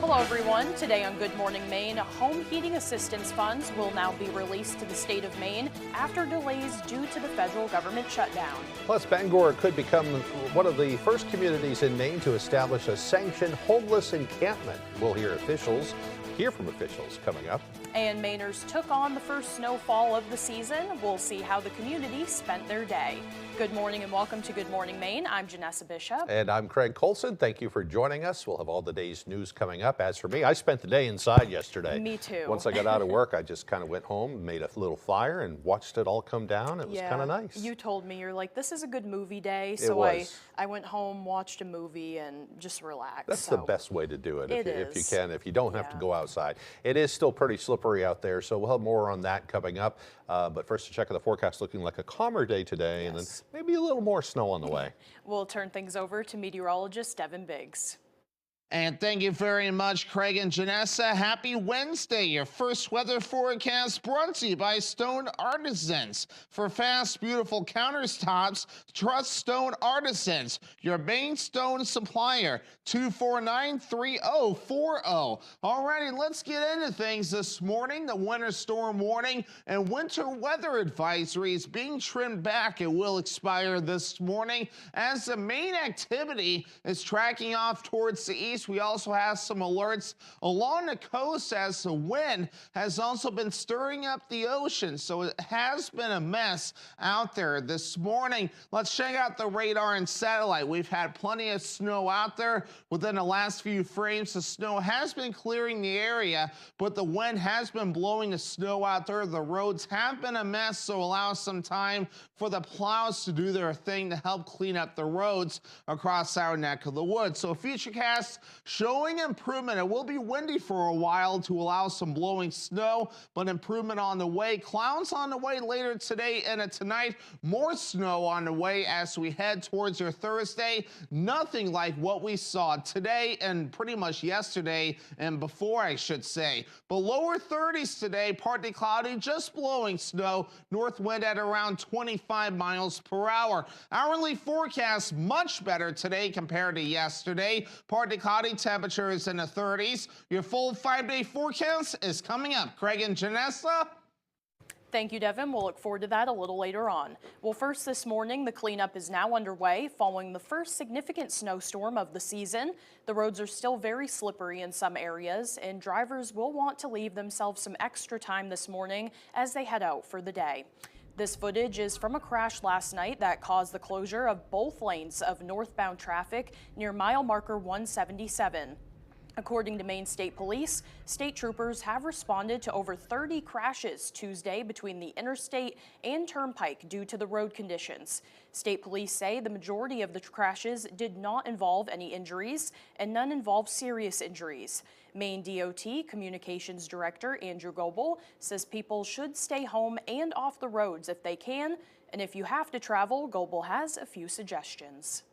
Hello everyone. Today on Good Morning Maine, home heating assistance funds will now be released to the state of Maine after delays due to the federal government shutdown. Plus, Bangor could become one of the first communities in Maine to establish a sanctioned homeless encampment. We'll hear from officials coming up. And Mainers took on the first snowfall of the season. We'll see how the community spent their day. Good morning and welcome to Good Morning Maine. I'm Janessa Bishop. And I'm Craig Colson. Thank you for joining us. We'll have all the day's news coming up. As for me, I spent the day inside yesterday. Me too. Once I got out of work, I just kind of went home, made a little fire, and watched it all come down. It was kind of nice. You told me, you're like, this is a good movie day. It So was. I went home, watched a movie, and just relaxed. That's the best way to do it, if you is. can, if you don't have to go outside. It is still pretty slippery out there, so we'll have more on that coming up. But first, to check of the forecast, looking like a calmer day today, and then maybe a little more snow on the way. We'll turn things over to meteorologist Devin Biggs. And thank you very much, Craig and Janessa. Happy Wednesday. Your first weather forecast brought to you by Stone Artisans. For fast, beautiful countertops, trust Stone Artisans, your main stone supplier. 249-3040. Alrighty, let's get into things this morning. The winter storm warning and winter weather advisory is being trimmed back. It will expire this morning as the main activity is tracking off towards the east. We also have some alerts along the coast as the wind has also been stirring up the ocean. So it has been a mess out there this morning. Let's check out the radar and satellite. We've had plenty of snow out there. Within the last few frames, the snow has been clearing the area, but the wind has been blowing the snow out there. The roads have been a mess, so allow some time for the plows to do their thing to help clean up the roads across our neck of the woods. So Futurecast showing improvement. It will be windy for a while to allow some blowing snow, but improvement on the way. Clouds on the way later today and tonight. More snow on the way as we head towards your Thursday. Nothing like what we saw today and pretty much yesterday and before, I should say. But lower 30s today, partly cloudy, just blowing snow. North wind at around 25 miles per hour. Hourly forecast much better today compared to yesterday. Partly cloudy, temperatures in the 30s. Your full 5-day forecast is coming up. Craig and Janessa. Thank you, Devin. We'll look forward to that a little later on. Well, first this morning, the cleanup is now underway following the first significant snowstorm of the season. The roads are still very slippery in some areas, and drivers will want to leave themselves some extra time this morning as they head out for the day. This footage is from a crash last night that caused the closure of both lanes of northbound traffic near mile marker 177. According to Maine State Police, state troopers have responded to over 30 crashes Tuesday between the interstate and turnpike due to the road conditions. State police say the majority of the crashes did not involve any injuries and none involved serious injuries. Maine DOT Communications Director Andrew Goebel says people should stay home and off the roads if they can, and if you have to travel, Goebel has a few suggestions.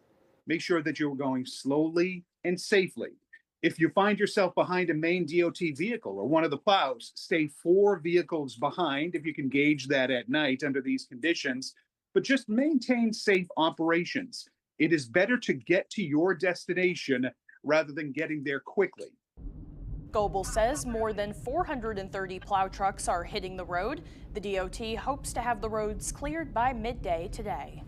Make sure that you're going slowly and safely. If you find yourself behind a Maine DOT vehicle or one of the plows, stay 4 vehicles behind if you can gauge that at night under these conditions, but just maintain safe operations. It is better to get to your destination rather than getting there quickly. Goebel says more than 430 plow trucks are hitting the road. The DOT hopes to have the roads cleared by midday today.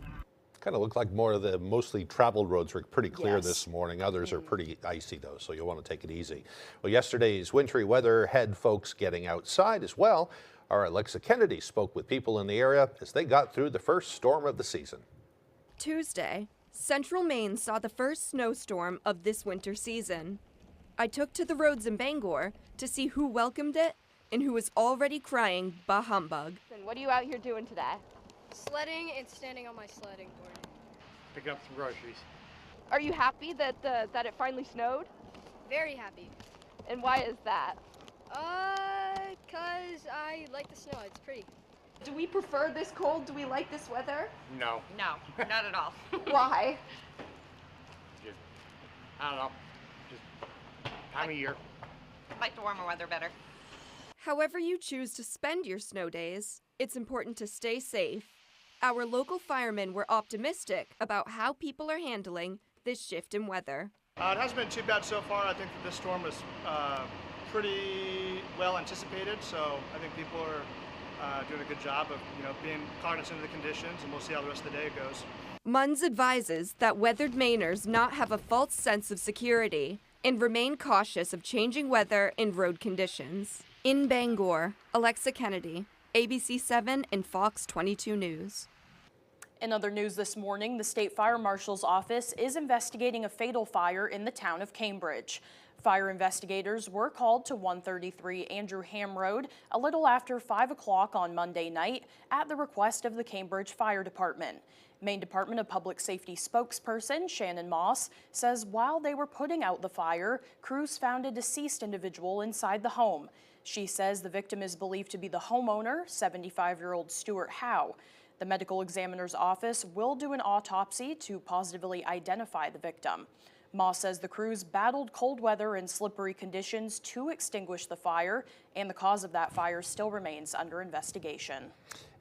Kind of look like more of the mostly traveled roads were pretty clear this morning. Others are Mm-hmm. pretty icy though, so you'll want to take it easy. Well, yesterday's wintry weather had folks getting outside as well. Our Alexa Kennedy spoke with people in the area as they got through the first storm of the season. Tuesday, central Maine saw the first snowstorm of this winter season. I took to the roads in Bangor to see who welcomed it and who was already crying bah humbug. And what are you out here doing today? Sledding and standing on my sledding board. Pick up some groceries. Are you happy that that it finally snowed? Very happy. And why is that? 'Cause I like the snow. It's pretty. Do we prefer this cold? Do we like this weather? No. No, not at all. Why? Just, I don't know. Just time of year. I like the warmer weather better. However you choose to spend your snow days, it's important to stay safe. Our local firemen were optimistic about how people are handling this shift in weather. It hasn't been too bad so far. I think that this storm was pretty well anticipated, so I think people are doing a good job of being cognizant of the conditions, and we'll see how the rest of the day goes. Munns advises that weathered Mainers not have a false sense of security and remain cautious of changing weather and road conditions. In Bangor, Alexa Kennedy, ABC 7 and Fox 22 News. In other news this morning, the State Fire Marshal's office is investigating a fatal fire in the town of Cambridge. Fire investigators were called to 133 Andrew Ham Road a little after 5 o'clock on Monday night at the request of the Cambridge Fire Department. Maine Department of Public Safety spokesperson Shannon Moss says while they were putting out the fire, crews found a deceased individual inside the home. She says the victim is believed to be the homeowner, 75-year-old Stuart Howe. The medical examiner's office will do an autopsy to positively identify the victim. Moss says the crews battled cold weather and slippery conditions to extinguish the fire, and the cause of that fire still remains under investigation.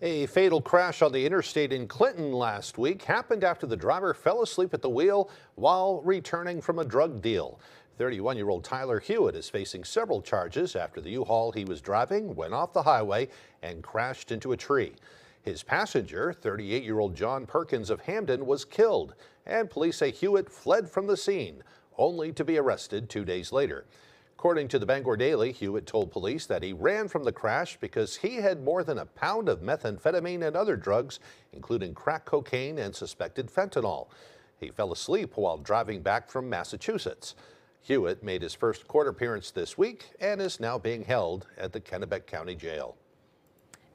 A fatal crash on the interstate in Clinton last week happened after the driver fell asleep at the wheel while returning from a drug deal. 31-year-old Tyler Hewitt is facing several charges after the U-Haul he was driving went off the highway and crashed into a tree. His passenger, 38-year-old John Perkins of Hamden, was killed, and police say Hewitt fled from the scene, only to be arrested 2 days later. According to the Bangor Daily, Hewitt told police that he ran from the crash because he had more than a pound of methamphetamine and other drugs, including crack cocaine and suspected fentanyl. He fell asleep while driving back from Massachusetts. Hewitt made his first court appearance this week and is now being held at the Kennebec County Jail.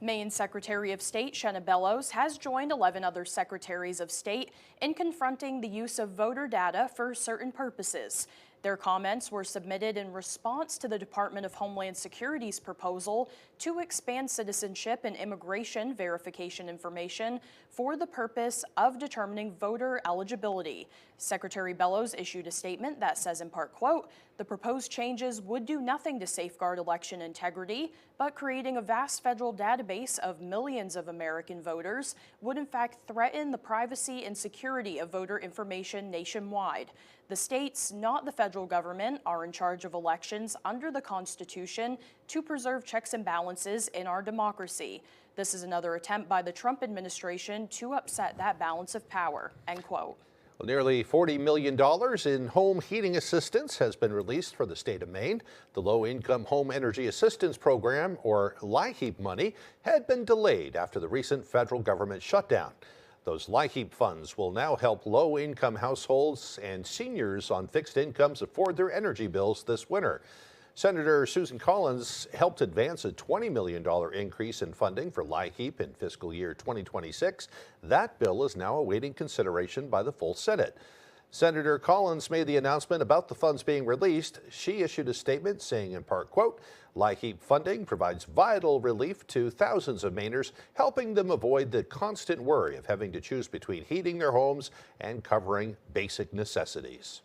Maine Secretary of State Shenna Bellows has joined 11 other secretaries of state in confronting the use of voter data for certain purposes. Their comments were submitted in response to the Department of Homeland Security's proposal to expand citizenship and immigration verification information for the purpose of determining voter eligibility. Secretary Bellows issued a statement that says in part, quote, "The proposed changes would do nothing to safeguard election integrity, but creating a vast federal database of millions of American voters would in fact threaten the privacy and security of voter information nationwide. The states, not the federal government, are in charge of elections under the Constitution to preserve checks and balances in our democracy. This is another attempt by the Trump administration to upset that balance of power," end quote. Well, nearly $40 million in home heating assistance has been released for the state of Maine. The Low-Income Home Energy Assistance Program, or LIHEAP money, had been delayed after the recent federal government shutdown. Those LIHEAP funds will now help low-income households and seniors on fixed incomes afford their energy bills this winter. Senator Susan Collins helped advance a $20 million increase in funding for LIHEAP in fiscal year 2026. That bill is now awaiting consideration by the full Senate. Senator Collins made the announcement about the funds being released. She issued a statement saying in part, quote, "LIHEAP funding provides vital relief to thousands of Mainers, helping them avoid the constant worry of having to choose between heating their homes and covering basic necessities."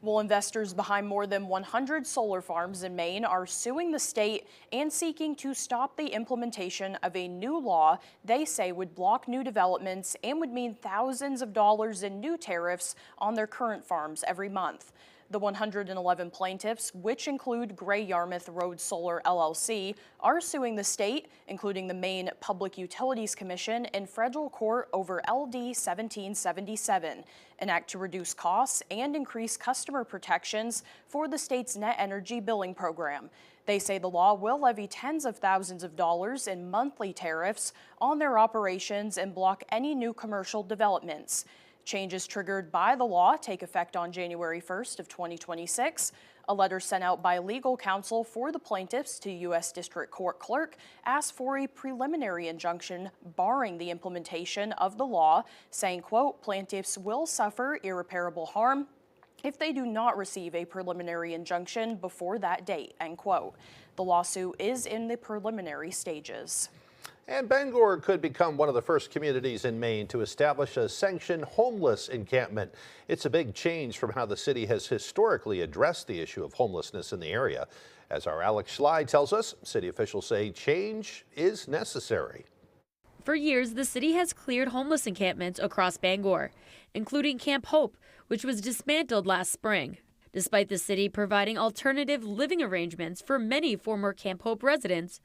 Well, investors behind more than 100 solar farms in Maine are suing the state and seeking to stop the implementation of a new law they say would block new developments and would mean thousands of dollars in new tariffs on their current farms every month. The 111 plaintiffs, which include Gray Yarmouth Road Solar LLC, are suing the state, including the Maine Public Utilities Commission, in federal court over LD 1777, an act to reduce costs and increase customer protections for the state's net energy billing program. They say the law will levy tens of thousands of dollars in monthly tariffs on their operations and block any new commercial developments. Changes triggered by the law take effect on January 1st of 2026. A letter sent out by legal counsel for the plaintiffs to U.S. District Court clerk asked for a preliminary injunction barring the implementation of the law, saying, quote, "Plaintiffs will suffer irreparable harm if they do not receive a preliminary injunction before that date," end quote. The lawsuit is in the preliminary stages. And Bangor could become one of the first communities in Maine to establish a sanctioned homeless encampment. It's a big change from how the city has historically addressed the issue of homelessness in the area. As our Alex Schley tells us, city officials say change is necessary. For years, the city has cleared homeless encampments across Bangor, including Camp Hope, which was dismantled last spring. Despite the city providing alternative living arrangements for many former Camp Hope residents,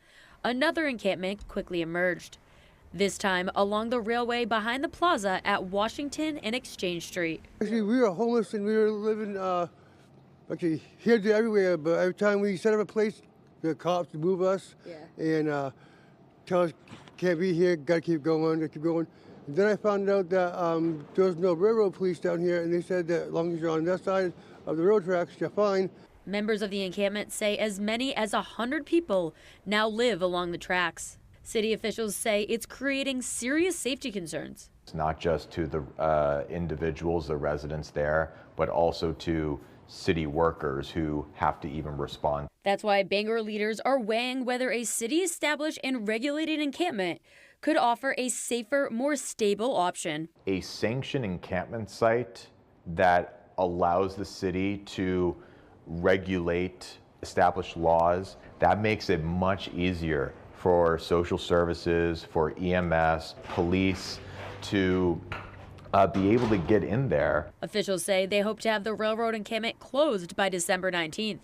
another encampment quickly emerged. This time along the railway behind the plaza at Washington and Exchange Street. Actually, we were homeless and we were living here, there, everywhere. But every time we set up a place, the cops move us and tell us can't be here, gotta keep going, gotta keep going. And then I found out that there was no railroad police down here, and they said that as long as you're on that side of the road tracks, you're fine. Members of the encampment say as many as 100 people now live along the tracks. City officials say it's creating serious safety concerns. It's not just to the individuals, the residents there, but also to city workers who have to even respond. That's why Bangor leaders are weighing whether a city-established and regulated encampment could offer a safer, more stable option. A sanctioned encampment site that allows the city to regulate, establish laws, that makes it much easier for social services, for EMS, police to be able to get in there. Officials say they hope to have the railroad encampment closed by December 19th.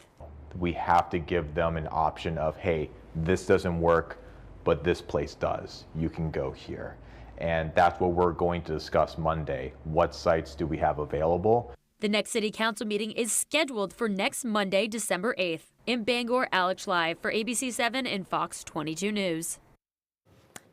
We have to give them an option of, hey, this doesn't work, but this place does. You can go here. And that's what we're going to discuss Monday. What sites do we have available? The next city council meeting is scheduled for next Monday, December 8th. In Bangor, Alex Live for ABC 7 and Fox 22 News.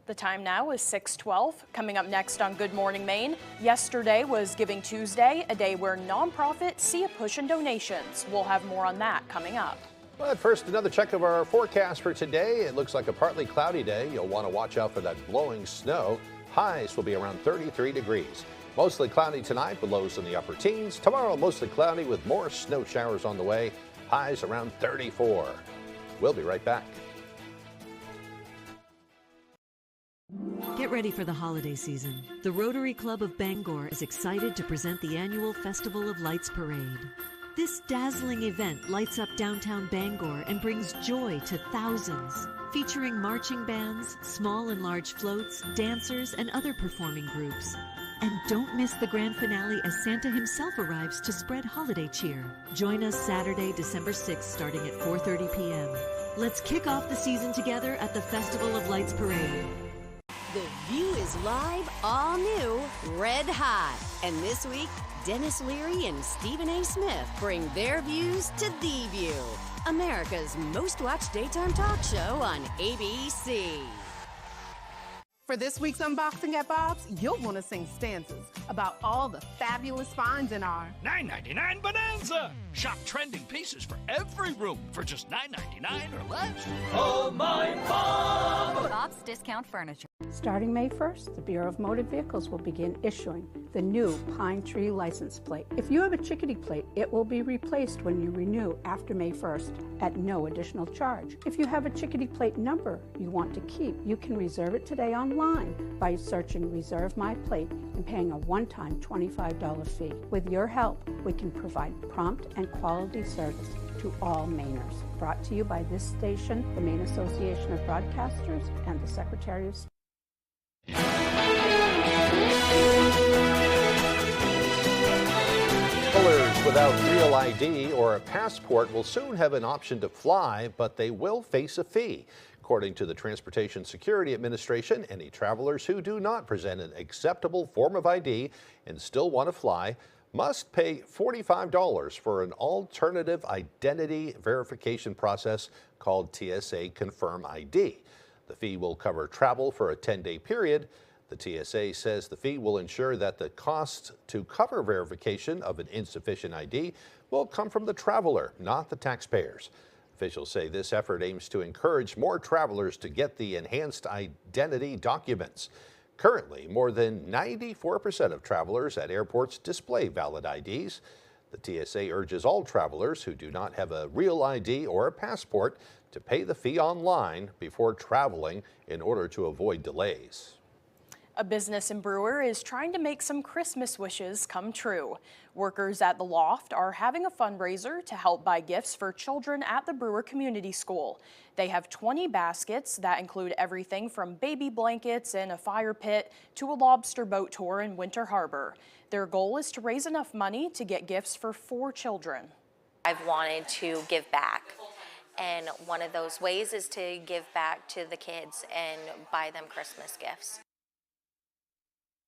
The time now is 6:12. Coming up next on Good Morning Maine, yesterday was Giving Tuesday, a day where nonprofits see a push in donations. We'll have more on that coming up. But first, another check of our forecast for today. It looks like a partly cloudy day. You'll want to watch out for that blowing snow. Highs will be around 33 degrees. Mostly cloudy tonight with lows in the upper teens. Tomorrow, mostly cloudy with more snow showers on the way. Highs around 34. We'll be right back. Get ready for the holiday season. The Rotary Club of Bangor is excited to present the annual Festival of Lights Parade. This dazzling event lights up downtown Bangor and brings joy to thousands. Featuring marching bands, small and large floats, dancers, and other performing groups. And don't miss the grand finale as Santa himself arrives to spread holiday cheer. Join us Saturday, December 6th, starting at 4:30 p.m. Let's kick off the season together at the Festival of Lights Parade. The View is live, all new, red hot. And this week, Dennis Leary and Stephen A. Smith bring their views to The View, America's most watched daytime talk show on ABC. For this week's unboxing at Bob's, you'll want to sing stanzas about all the fabulous finds in our $9.99 Bonanza. Shop trending pieces for every room for just $9.99 or less. Oh, my Bob! Bob's Discount Furniture. Starting May 1st, the Bureau of Motor Vehicles will begin issuing the new Pine Tree license plate. If you have a Chickadee plate, it will be replaced when you renew after May 1st at no additional charge. If you have a Chickadee plate number you want to keep, you can reserve it today online by searching Reserve My Plate and paying a one-time $25 fee. With your help, we can provide prompt and quality service to all Mainers. Brought to you by this station, the Maine Association of Broadcasters, and the Secretary of State. Travelers without real ID or a passport will soon have an option to fly, but they will face a fee. According to the Transportation Security Administration, any travelers who do not present an acceptable form of ID and still want to fly must pay $45 for an alternative identity verification process called TSA Confirm ID. The fee will cover travel for a 10-day period. The TSA says the fee will ensure that the cost to cover verification of an insufficient ID will come from the traveler, not the taxpayers. Officials say this effort aims to encourage more travelers to get the enhanced identity documents. Currently, more than 94% of travelers at airports display valid IDs. The TSA urges all travelers who do not have a real ID or a passport to pay the fee online before traveling in order to avoid delays. A business in Brewer is trying to make some Christmas wishes come true. Workers at the Loft are having a fundraiser to help buy gifts for children at the Brewer Community School. They have 20 baskets that include everything from baby blankets and a fire pit to a lobster boat tour in Winter Harbor. Their goal is to raise enough money to get gifts for 4 children. I've wanted to give back, and one of those ways is to give back to the kids and buy them Christmas gifts.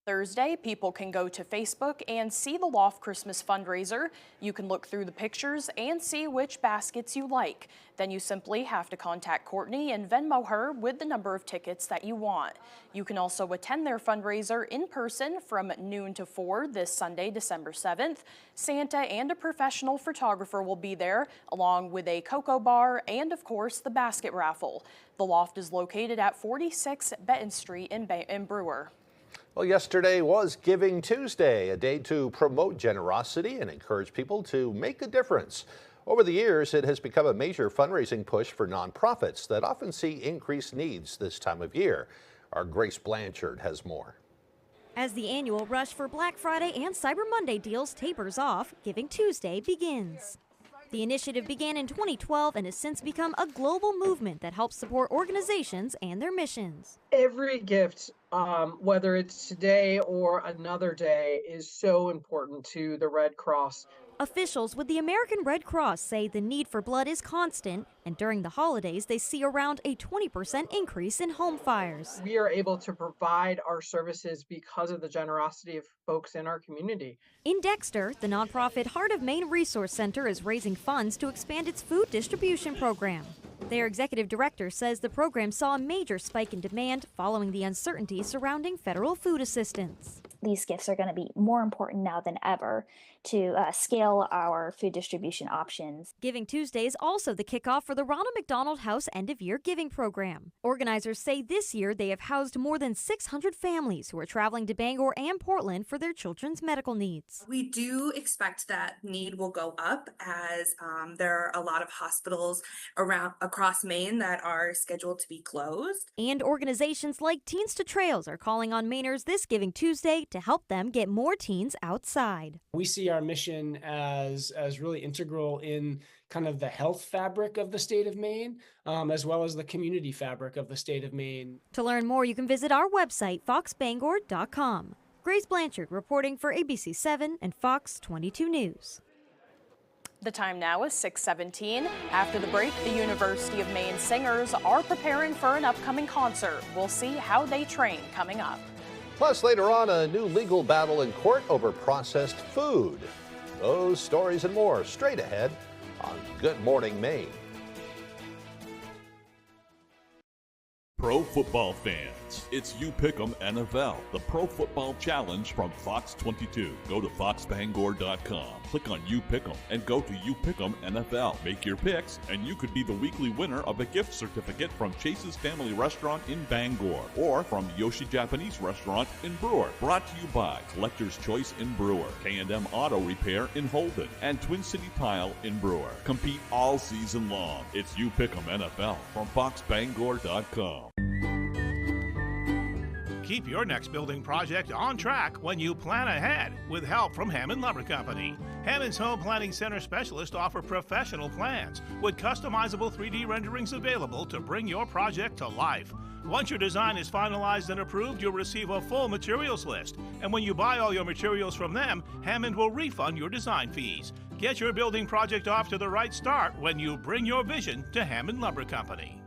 Thursday, people can go to Facebook and see the Loft Christmas fundraiser. You can look through the pictures and see which baskets you like. Then you simply have to contact Courtney and Venmo her with the number of tickets that you want. You can also attend their fundraiser in person from noon to 4 this Sunday, December 7th. Santa and a professional photographer will be there, along with a cocoa bar and, of course, the basket raffle. The Loft is located at 46 Benton Street in Brewer. Well, yesterday was Giving Tuesday, a day to promote generosity and encourage people to make a difference. Over the years, it has become a major fundraising push for nonprofits that often see increased needs this time of year. Our Grace Blanchard has more. As the annual rush for Black Friday and Cyber Monday deals tapers off, Giving Tuesday begins. The initiative began in 2012 and has since become a global movement that helps support organizations and their missions. Every gift, whether it's today or another day, is so important to the Red Cross. Officials with the American Red Cross say the need for blood is constant, and during the holidays they see around a 20% increase in home fires. We are able to provide our services because of the generosity of folks in our community. In Dexter, the nonprofit Heart of Maine Resource Center is raising funds to expand its food distribution program. Their executive director says the program saw a major spike in demand following the uncertainty surrounding federal food assistance. These gifts are going to be more important now than ever to scale our food distribution options. Giving Tuesday is also the kickoff for the Ronald McDonald House End-of-Year Giving Program. Organizers say this year they have housed more than 600 families who are traveling to Bangor and Portland for their children's medical needs. We do expect that need will go up as there are a lot of hospitals across Maine that are scheduled to be closed. And organizations like Teens to Trails are calling on Mainers this Giving Tuesday to help them get more teens outside. We see our mission as really integral in kind of the health fabric of the state of Maine, as well as the community fabric of the state of Maine. To learn more, you can visit our website, foxbangor.com. Grace Blanchard reporting for ABC7 and Fox 22 News. The time now is 6:17. After the break, the University of Maine singers are preparing for an upcoming concert. We'll see how they train coming up. Plus, later on, a new legal battle in court over processed food. Those stories and more straight ahead on Good Morning Maine. Pro football fans, it's You Pick'em NFL, the Pro Football Challenge from Fox 22. Go to foxbangor.com, click on You Pick'em, and go to You Pick'em NFL. Make your picks, and you could be the weekly winner of a gift certificate from Chase's Family Restaurant in Bangor, or from Yoshi Japanese Restaurant in Brewer. Brought to you by Collector's Choice in Brewer, K&M Auto Repair in Holden, and Twin City Tile in Brewer. Compete all season long. It's You Pick'em NFL from foxbangor.com. Keep your next building project on track when you plan ahead with help from Hammond Lumber Company. Hammond's Home Planning Center specialists offer professional plans with customizable 3D renderings available to bring your project to life. Once your design is finalized and approved, you'll receive a full materials list. And when you buy all your materials from them, Hammond will refund your design fees. Get your building project off to the right start when you bring your vision to Hammond Lumber Company.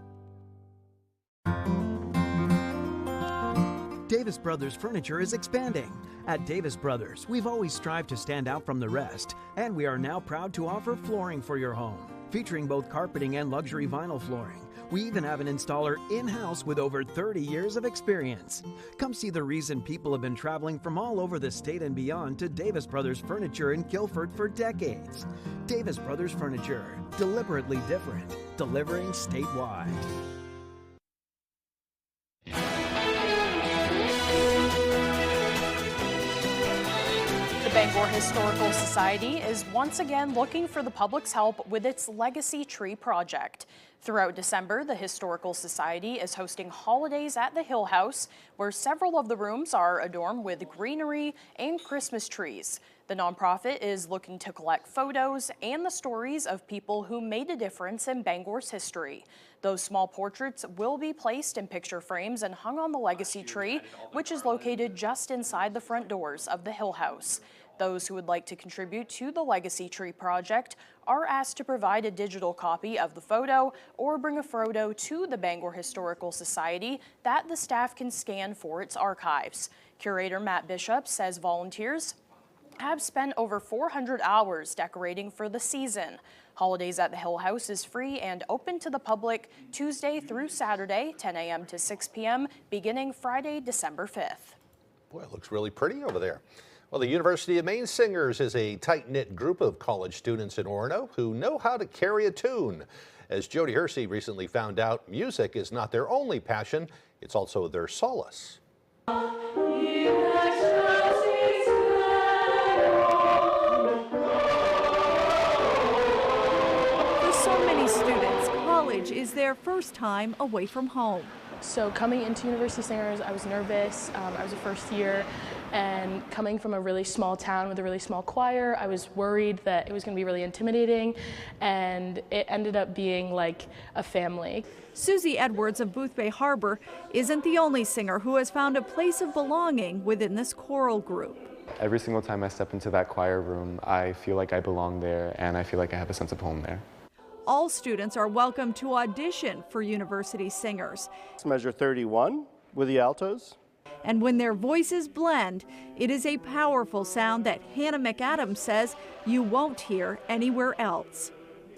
Davis Brothers Furniture is expanding. At Davis Brothers, we've always strived to stand out from the rest, and we are now proud to offer flooring for your home, featuring both carpeting and luxury vinyl flooring. We even have an installer in-house with over 30 years of experience. Come see the reason people have been traveling from all over the state and beyond to Davis Brothers Furniture in Guilford for decades. Davis Brothers Furniture, deliberately different, delivering statewide. Bangor Historical Society is once again looking for the public's help with its Legacy Tree project. Throughout December, the Historical Society is hosting holidays at the Hill House, where several of the rooms are adorned with greenery and Christmas trees. The nonprofit is looking to collect photos and the stories of people who made a difference in Bangor's history. Those small portraits will be placed in picture frames and hung on the Legacy Tree, which is located just inside the front doors of the Hill House. Those who would like to contribute to the Legacy Tree project are asked to provide a digital copy of the photo or bring a photo to the Bangor Historical Society that the staff can scan for its archives. Curator Matt Bishop says volunteers have spent over 400 hours decorating for the season. Holidays at the Hill House is free and open to the public Tuesday through Saturday, 10 a.m. to 6 p.m., beginning Friday, December 5th. Boy, it looks really pretty over there. Well, the University of Maine Singers is a tight-knit group of college students in Orono who know how to carry a tune. As Jody Hersey recently found out, music is not their only passion, it's also their solace. For so many students, college is their first time away from home. So coming into University Singers, I was nervous. I was a first year, and coming from a really small town with a really small choir, I was worried that it was going to be really intimidating, and it ended up being like a family. Susie Edwards of Boothbay Harbor isn't the only singer who has found a place of belonging within this choral group. Every single time I step into that choir room, I feel like I belong there, and I feel like I have a sense of home there. All students are welcome to audition for University Singers. Let's measure 31 with the altos. And when their voices blend, it is a powerful sound that Hannah McAdams says you won't hear anywhere else.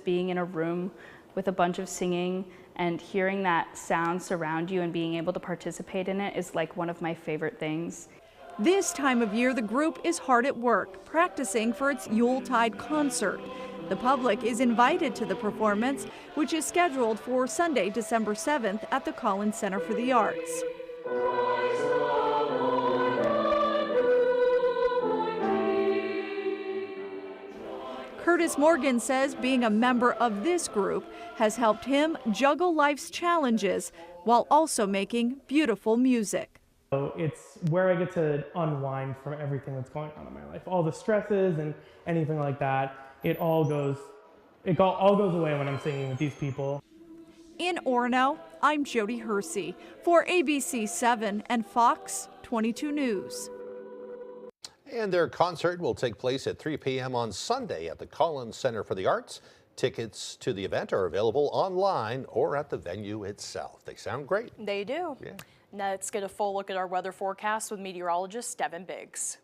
Being in a room with a bunch of singing and hearing that sound surround you and being able to participate in it is like one of my favorite things. This time of year, the group is hard at work, practicing for its Yuletide concert. The public is invited to the performance, which is scheduled for Sunday, December 7th at the Collins Center for the Arts. Curtis Morgan says being a member of this group has helped him juggle life's challenges while also making beautiful music. So it's where I get to unwind from everything that's going on in my life, all the stresses and anything like that. It all goes away when I'm singing with these people. In Orono, I'm Jody Hersey for ABC 7 and Fox 22 News. And their concert will take place at 3 p.m. on Sunday at the Collins Center for the Arts. Tickets to the event are available online or at the venue itself. They sound great. They do. Yeah. Now let's get a full look at our weather forecast with meteorologist Devin Biggs.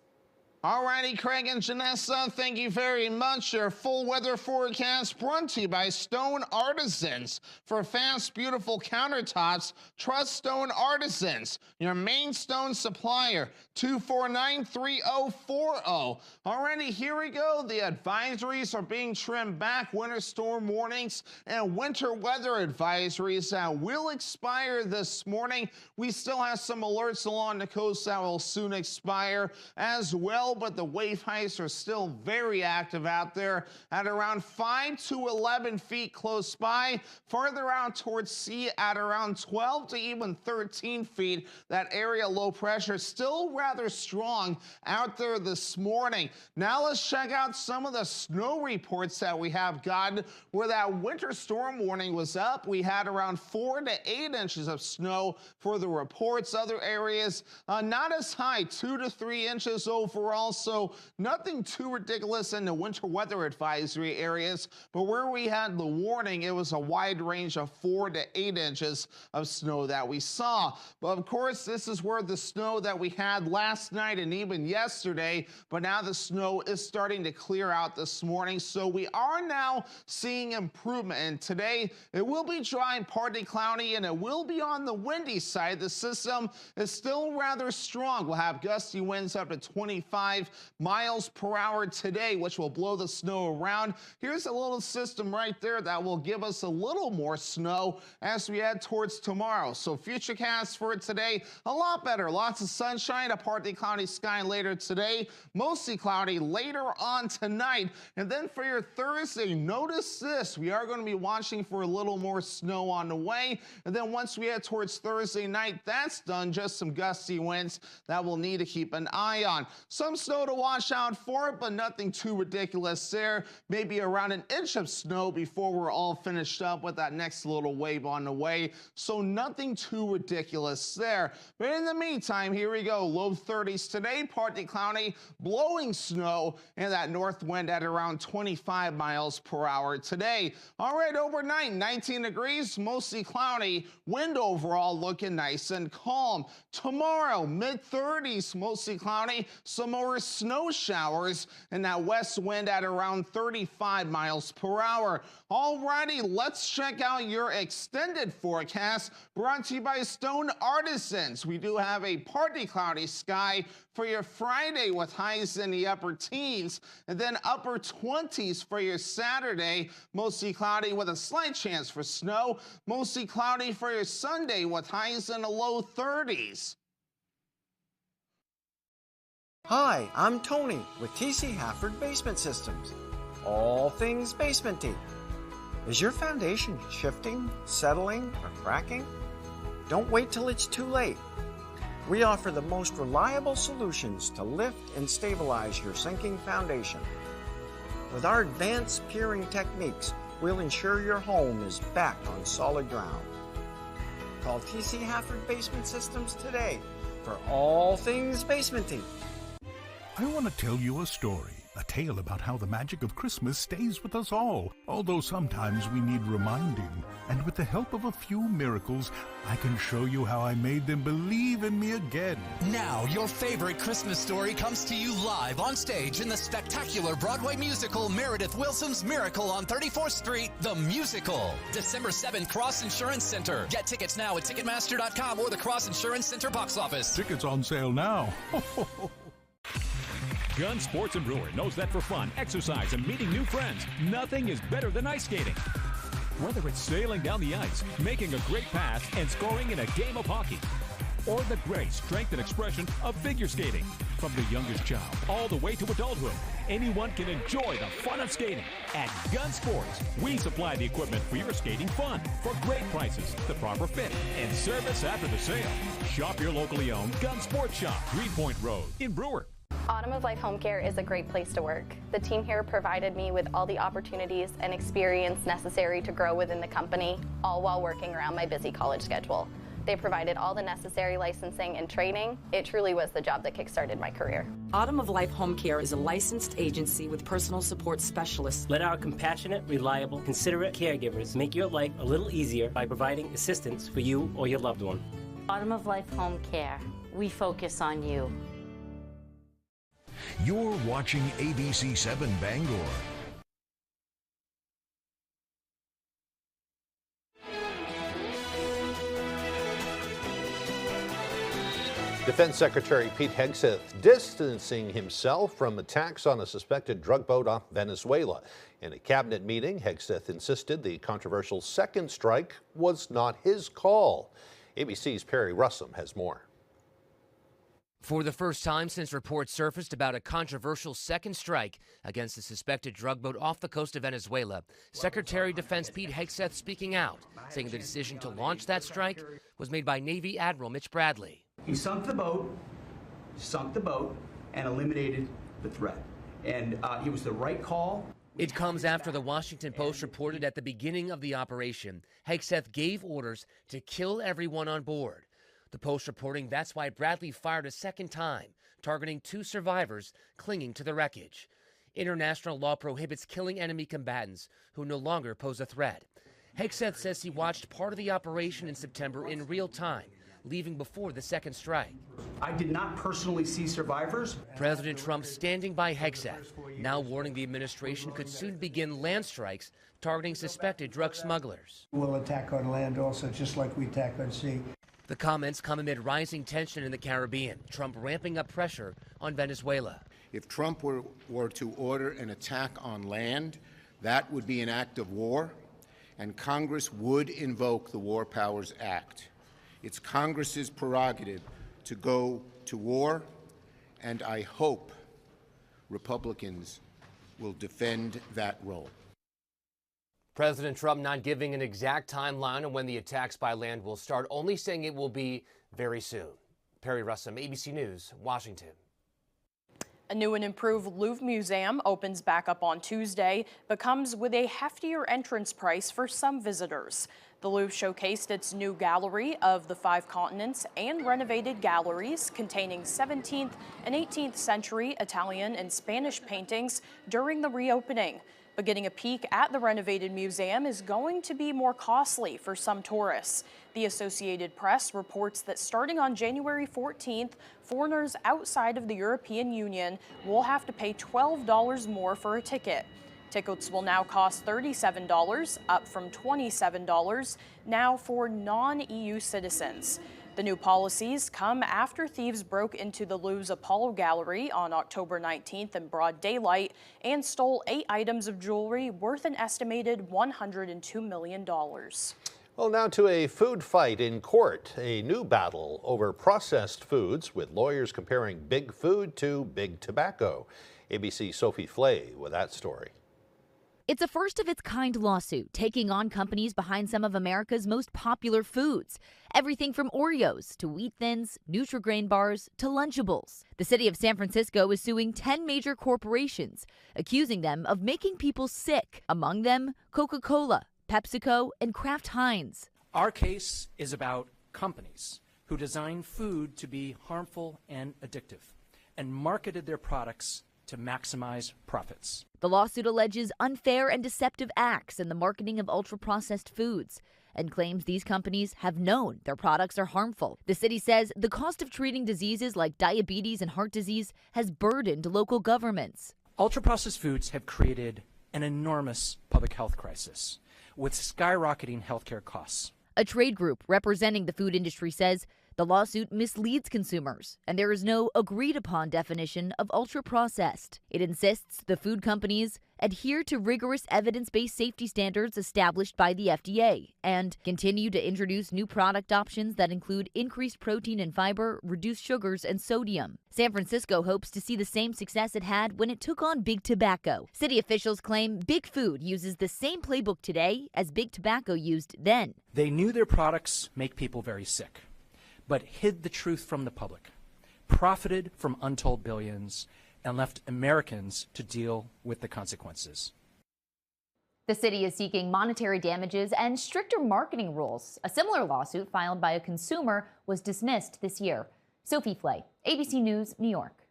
Alrighty, Craig and Janessa, thank you very much. Your full weather forecast brought to you by Stone Artisans. For fast, beautiful countertops, trust Stone Artisans, your main stone supplier, 249-3040. Alrighty, here we go. The advisories are being trimmed back. Winter storm warnings and winter weather advisories that will expire this morning. We still have some alerts along the coast that will soon expire as well, but the wave heights are still very active out there at around 5 to 11 feet close by. Farther out towards sea at around 12 to even 13 feet. That area low pressure still rather strong out there this morning. Now let's check out some of the snow reports that we have gotten. Where that winter storm warning was up, we had around 4 to 8 inches of snow for the reports. Other areas not as high, 2 to 3 inches overall. So nothing too ridiculous in the winter weather advisory areas, but where we had the warning, it was a wide range of 4 to 8 inches of snow that we saw. But of course, this is where the snow that we had last night and even yesterday, but now the snow is starting to clear out this morning. So we are now seeing improvement. And today it will be dry and partly cloudy, and it will be on the windy side. The system is still rather strong. We'll have gusty winds up to 25 35 miles per hour today, which will blow the snow around. Here's a little system right there that will give us a little more snow as we head towards tomorrow. So futurecast for today, a lot better. Lots of sunshine, a partly cloudy sky later today, mostly cloudy later on tonight. And then for your Thursday, notice this. We are going to be watching for a little more snow on the way. And then once we head towards Thursday night, that's done. Just some gusty winds that we'll need to keep an eye on. Some snow to watch out for, but nothing too ridiculous there. Maybe around an inch of snow before we're all finished up with that next little wave on the way. So nothing too ridiculous there. But in the meantime, here we go. Low 30s today, partly cloudy, blowing snow, and that north wind at around 25 miles per hour today. All right, overnight, 19 degrees, mostly cloudy, wind overall looking nice and calm. Tomorrow, mid-30s, mostly cloudy, some more snow showers, and that west wind at around 35 miles per hour. Alrighty, let's check out your extended forecast brought to you by Stone Artisans. We do have a partly cloudy sky for your Friday with highs in the upper teens, and then upper 20s for your Saturday, mostly cloudy with a slight chance for snow, mostly cloudy for your Sunday with highs in the low 30s. Hi, I'm Tony with TC Hafford Basement Systems. All things basementy. Is your foundation shifting, settling, or cracking? Don't wait till it's too late. We offer the most reliable solutions to lift and stabilize your sinking foundation. With our advanced piering techniques, we'll ensure your home is back on solid ground. Call TC Hafford Basement Systems today for all things basementy. I want to tell you a story, a tale about how the magic of Christmas stays with us all, although sometimes we need reminding. And with the help of a few miracles, I can show you how I made them believe in me again. Now, your favorite Christmas story comes to you live on stage in the spectacular Broadway musical Meredith Willson's Miracle on 34th Street, the musical. December 7th, Cross Insurance Center. Get tickets now at Ticketmaster.com or the Cross Insurance Center box office. Tickets on sale now. Gun Sports and Brewer knows that for fun, exercise, and meeting new friends, nothing is better than ice skating. Whether it's sailing down the ice, making a great pass, and scoring in a game of hockey, or the grace, strength, and expression of figure skating. From the youngest child all the way to adulthood, anyone can enjoy the fun of skating. At Gun Sports, we supply the equipment for your skating fun for great prices, the proper fit, and service after the sale. Shop your locally owned Gun Sports Shop, Greenpoint Road in Brewer. Autumn of Life Home Care is a great place to work. The team here provided me with all the opportunities and experience necessary to grow within the company, all while working around my busy college schedule. They provided all the necessary licensing and training. It truly was the job that kickstarted my career. Autumn of Life Home Care is a licensed agency with personal support specialists. Let our compassionate, reliable, considerate caregivers make your life a little easier by providing assistance for you or your loved one. Autumn of Life Home Care. We focus on you. You're watching ABC 7 Bangor. Defense Secretary Pete Hegseth distancing himself from attacks on a suspected drug boat off Venezuela. In a cabinet meeting, Hegseth insisted the controversial second strike was not his call. ABC's Perry Russum has more. For the first time since reports surfaced about a controversial second strike against a suspected drug boat off the coast of Venezuela, Secretary of Defense Pete Hegseth speaking out, saying the decision to launch that strike was made by Navy Admiral Mitch Bradley. He sunk the boat, and eliminated the threat. And it was the right call. It comes after the Washington Post reported at the beginning of the operation, Hegseth gave orders to kill everyone on board. The Post reporting that's why Bradley fired a second time, targeting 2 survivors clinging to the wreckage. International law prohibits killing enemy combatants who no longer pose a threat. Hegseth says he watched part of the operation in September in real time, leaving before the second strike. I did not personally see survivors. President Trump standing by Hegseth, now warning the administration could soon begin land strikes targeting suspected drug smugglers. We'll attack on land also, just like we attack on sea. The comments come amid rising tension in the Caribbean, Trump ramping up pressure on Venezuela. If Trump were to order an attack on land, that would be an act of war, and Congress would invoke the War Powers Act. It's Congress's prerogative to go to war, and I hope Republicans will defend that role. President Trump not giving an exact timeline on when the attacks by land will start, only saying it will be very soon. Perry Russum, ABC News, Washington. A new and improved Louvre Museum opens back up on Tuesday, but comes with a heftier entrance price for some visitors. The Louvre showcased its new gallery of the 5 continents and renovated galleries containing 17th and 18th century Italian and Spanish paintings during the reopening. But getting a peek at the renovated museum is going to be more costly for some tourists. The Associated Press reports that starting on January 14th, foreigners outside of the European Union will have to pay $12 more for a ticket. Tickets will now cost $37, up from $27 now for non-EU citizens. The new policies come after thieves broke into the Louvre's Apollo Gallery on October 19th in broad daylight and stole 8 items of jewelry worth an estimated $102 million. Well, now to a food fight in court, a new battle over processed foods with lawyers comparing big food to big tobacco. ABC's Sophie Flay with that story. It's a first-of-its-kind lawsuit taking on companies behind some of America's most popular foods. Everything from Oreos to Wheat Thins, Nutri-Grain bars to Lunchables. The city of San Francisco is suing 10 major corporations, accusing them of making people sick. Among them, Coca-Cola, PepsiCo, and Kraft Heinz. Our case is about companies who design food to be harmful and addictive and marketed their products to maximize profits. The lawsuit alleges unfair and deceptive acts in the marketing of ultra-processed foods and claims these companies have known their products are harmful. The city says the cost of treating diseases like diabetes and heart disease has burdened local governments. Ultra-processed foods have created an enormous public health crisis with skyrocketing healthcare costs. A trade group representing the food industry says the lawsuit misleads consumers, and there is no agreed-upon definition of ultra-processed. It insists the food companies adhere to rigorous evidence-based safety standards established by the FDA and continue to introduce new product options that include increased protein and fiber, reduced sugars, and sodium. San Francisco hopes to see the same success it had when it took on Big Tobacco. City officials claim Big Food uses the same playbook today as Big Tobacco used then. They knew their products make people very sick, but hid the truth from the public, profited from untold billions, and left Americans to deal with the consequences. The city is seeking monetary damages and stricter marketing rules. A similar lawsuit filed by a consumer was dismissed this year. Sophie Flay, ABC News, New York.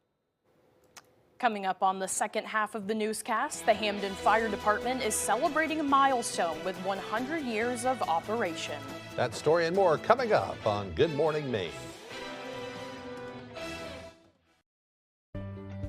Coming up on the second half of the newscast, the Hamden Fire Department is celebrating a milestone with 100 years of operation. That story and more coming up on Good Morning Maine.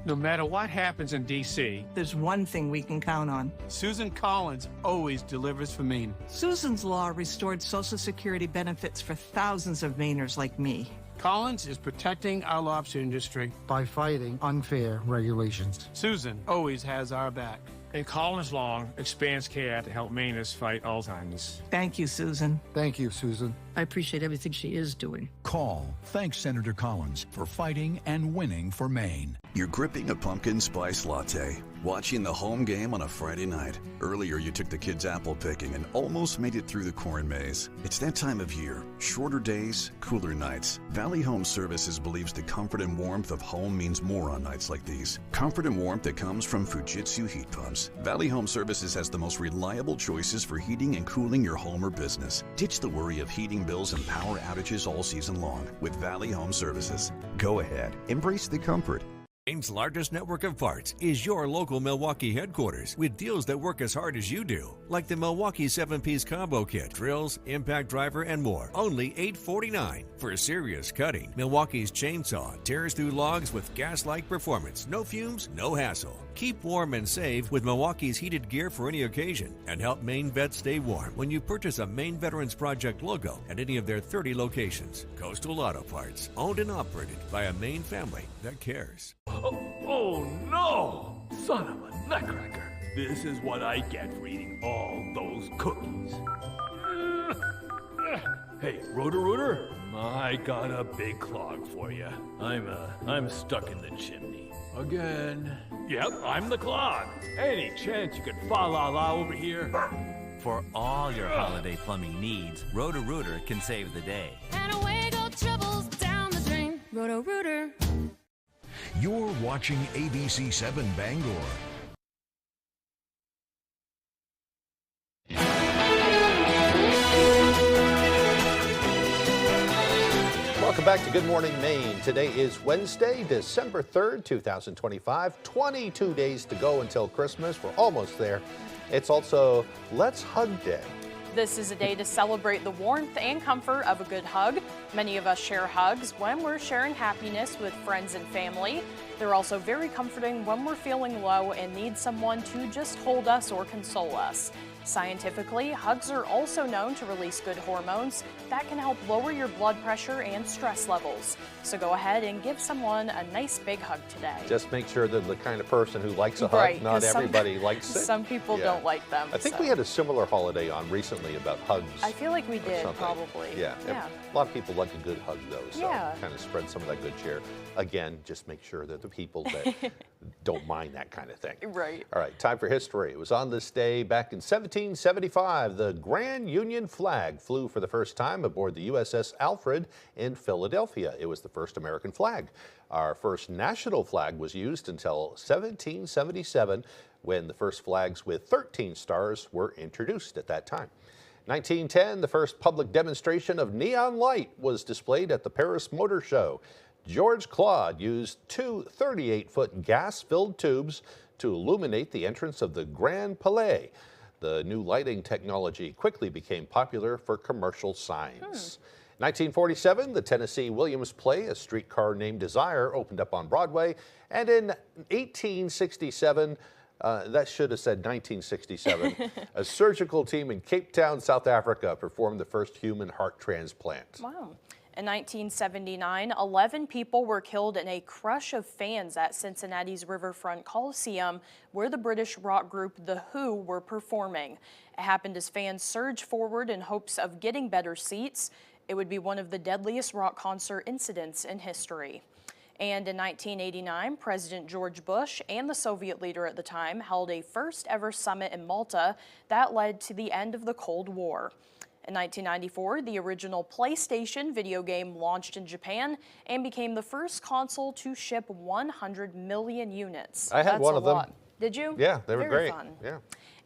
No matter what happens in D.C., there's one thing we can count on. Susan Collins always delivers for Maine. Susan's Law restored Social Security benefits for thousands of Mainers like me. Collins is protecting our lobster industry by fighting unfair regulations. Susan always has our back. And Collins Law expands care to help Mainers fight Alzheimer's. Thank you, Susan. Thank you, Susan. I appreciate everything she is doing. Call. Thanks, Senator Collins, for fighting and winning for Maine. You're gripping a pumpkin spice latte, watching the home game on a Friday night. Earlier, you took the kids apple picking and almost made it through the corn maze. It's that time of year. Shorter days, cooler nights. Valley Home Services believes the comfort and warmth of home means more on nights like these. Comfort and warmth that comes from Fujitsu heat pumps. Valley Home Services has the most reliable choices for heating and cooling your home or business. Ditch the worry of heating bills and power outages all season long with Valley Home Services. Go ahead, embrace the comfort. Maine's largest network of parts is your local Milwaukee headquarters with deals that work as hard as you do, like the Milwaukee 7-piece combo kit, drills, impact driver, and more. Only $849 for serious cutting. Milwaukee's chainsaw tears through logs with gas-like performance. No fumes, no hassle. Keep warm and save with Milwaukee's heated gear for any occasion, and help Maine vets stay warm when you purchase a Maine Veterans Project logo at any of their 30 locations. Coastal Auto Parts, owned and operated by a Maine family that cares. Oh no! Son of a nutcracker. This is what I get for eating all those cookies. Hey, Roto-Rooter, I got a big clog for you. I'm stuck in the chimney. Again. Yep, I'm the clog. Any chance you could fa la la over here? For all your holiday plumbing needs, Roto-Rooter can save the day. And away go troubles down the drain. Roto-Rooter. You're watching ABC 7 Bangor. Welcome back to Good Morning Maine. Today is Wednesday, December 3rd, 2025. 22 days to go until Christmas. We're almost there. It's also Let's Hug Day. This is a day to celebrate the warmth and comfort of a good hug. Many of us share hugs when we're sharing happiness with friends and family. They're also very comforting when we're feeling low and need someone to just hold us or console us. Scientifically, hugs are also known to release good hormones that can help lower your blood pressure and stress levels. So go ahead and give someone a nice big hug today. Just make sure they're the kind of person who likes a hug. Right, Not everybody likes it. Some people don't like them. I think we had a similar holiday on recently about hugs. I feel like we did, something. probably. Yeah. A lot of people like a good hug, though, so kind of spread some of that good cheer. Again, just make sure that the people that don't mind that kind of thing. Right. All right, time for history. It was on this day back in 1775. The Grand Union flag flew for the first time aboard the USS Alfred in Philadelphia. It was the first American flag. Our first national flag was used until 1777, when the first flags with 13 stars were introduced at that time. 1910, the first public demonstration of neon light was displayed at the Paris Motor Show. George Claude used two 38-foot gas-filled tubes to illuminate the entrance of the Grand Palais. The new lighting technology quickly became popular for commercial signs. 1947, the Tennessee Williams play, A Streetcar Named Desire, opened up on Broadway. And in 1867, that should have said 1967, a surgical team in Cape Town, South Africa, performed the first human heart transplant. Wow. In 1979, 11 people were killed in a crush of fans at Cincinnati's Riverfront Coliseum, where the British rock group The Who were performing. It happened as fans surged forward in hopes of getting better seats. It would be one of the deadliest rock concert incidents in history. And in 1989, President George Bush and the Soviet leader at the time held a first ever summit in Malta that led to the end of the Cold War. In 1994, the original PlayStation video game launched in Japan and became the first console to ship 100 million units. I had one of them. Did you? Yeah, they were Very great. Fun. Yeah.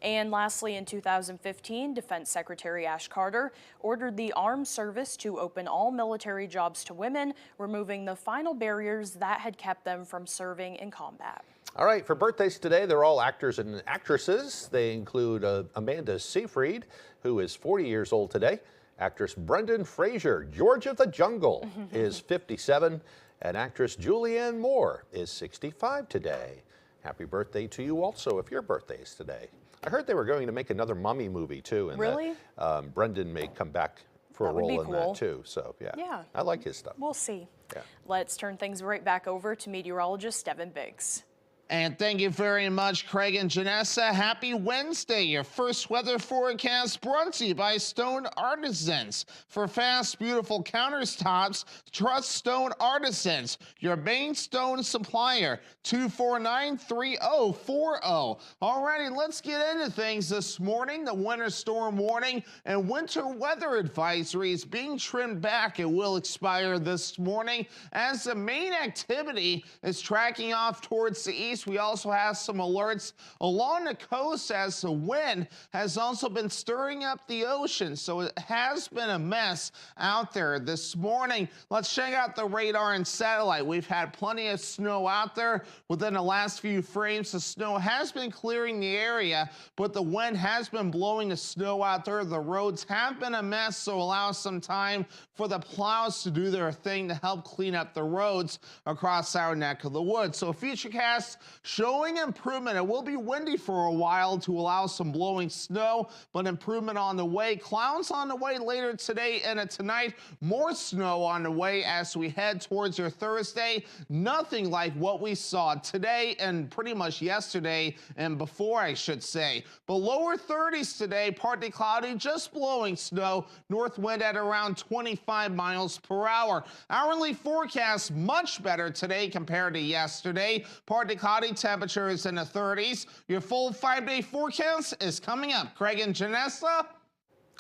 And lastly, in 2015, Defense Secretary Ash Carter ordered the Armed Service to open all military jobs to women, removing the final barriers that had kept them from serving in combat. All right, for birthdays today, they're all actors and actresses. They include Amanda Seyfried, who is 40 years old today. Actress Brendan Fraser, George of the Jungle, is 57. And actress Julianne Moore is 65 today. Happy birthday to you also if your birthday is today. I heard they were going to make another Mummy movie, too. And really? That, Brendan may come back for a role in that, too. So, yeah. I like his stuff. We'll see. Yeah. Let's turn things right back over to meteorologist Devin Biggs. And thank you very much, Craig and Janessa. Happy Wednesday. Your first weather forecast brought to you by Stone Artisans. For fast, beautiful countertops, trust Stone Artisans, your main stone supplier. 249-3040. Alrighty, let's get into things this morning. The winter storm warning and winter weather advisory is being trimmed back. It will expire this morning as the main activity is tracking off towards the east. We also have some alerts along the coast as the wind has also been stirring up the ocean. So it has been a mess out there this morning. Let's check out the radar and satellite. We've had plenty of snow out there within the last few frames. The snow has been clearing the area, but the wind has been blowing the snow out there. The roads have been a mess, so allow some time for the plows to do their thing to help clean up the roads across our neck of the woods. So Futurecast showing improvement. It will be windy for a while to allow some blowing snow, but improvement on the way. Clouds on the way later today and tonight. More snow on the way as we head towards your Thursday. Nothing like what we saw today and pretty much yesterday and before, I should say. But lower 30s today, partly cloudy, just blowing snow. North wind at around 25 miles per hour. Hourly forecast much better today compared to yesterday. Partly cloudy, temperatures in the 30s. Your full 5-day forecast is coming up. Craig and Janessa.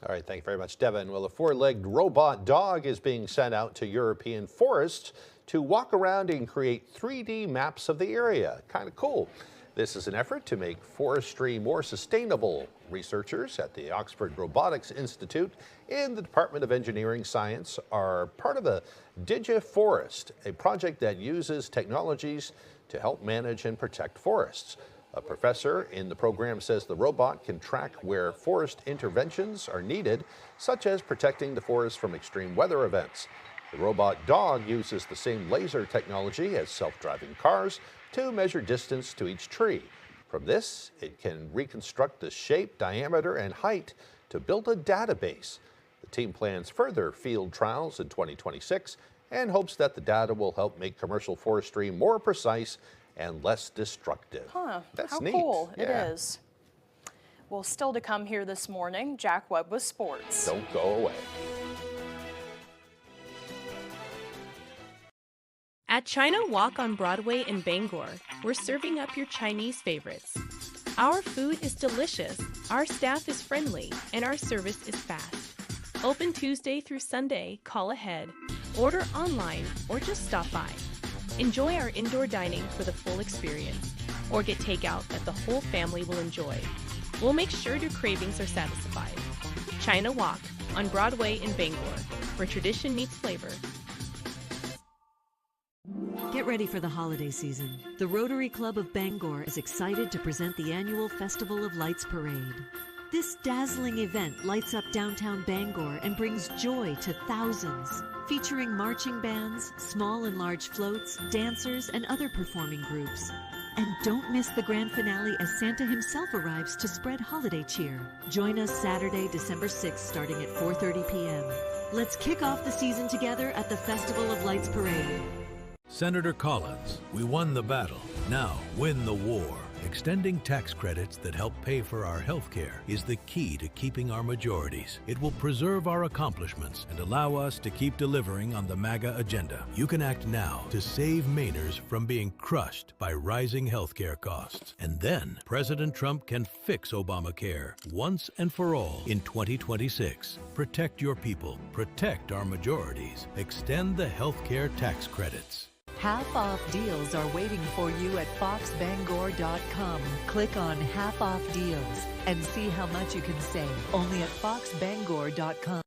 All right, thank you very much, Devin. Well, a 4-legged robot dog is being sent out to European forests to walk around and create 3D maps of the area. Kind of cool. This is an effort to make forestry more sustainable. Researchers at the Oxford Robotics Institute in the Department of Engineering Science are part of a DigiForest, a project that uses technologies to help manage and protect forests. A professor in the program says the robot can track where forest interventions are needed, such as protecting the forest from extreme weather events. The robot dog uses the same laser technology as self-driving cars to measure distance to each tree. From this, it can reconstruct the shape, diameter, and height to build a database. The team plans further field trials in 2026 and hopes that the data will help make commercial forestry more precise and less destructive. Huh, That's how neat. cool Yeah. it is. Well, still to come here this morning, Jack Webb with sports. Don't go away. At China Wok on Broadway in Bangor, we're serving up your Chinese favorites. Our food is delicious, our staff is friendly, and our service is fast. Open Tuesday through Sunday, call ahead, order online, or just stop by. Enjoy our indoor dining for the full experience, or get takeout that the whole family will enjoy. We'll make sure your cravings are satisfied. China Wok on Broadway in Bangor, where tradition meets flavor. Get ready for the holiday season. The Rotary Club of Bangor is excited to present the annual Festival of Lights Parade. This dazzling event lights up downtown Bangor and brings joy to thousands. Featuring marching bands, small and large floats, dancers, and other performing groups. And don't miss the grand finale as Santa himself arrives to spread holiday cheer. Join us Saturday, December 6th, starting at 4:30 p.m. Let's kick off the season together at the Festival of Lights Parade. Senator Collins, we won the battle. Now win the war. Extending tax credits that help pay for our health care is the key to keeping our majorities. It will preserve our accomplishments and allow us to keep delivering on the MAGA agenda. You can act now to save Mainers from being crushed by rising health care costs. And then President Trump can fix Obamacare once and for all in 2026. Protect your people. Protect our majorities. Extend the health care tax credits. Half-off deals are waiting for you at foxbangor.com. Click on half-off deals and see how much you can save only at foxbangor.com.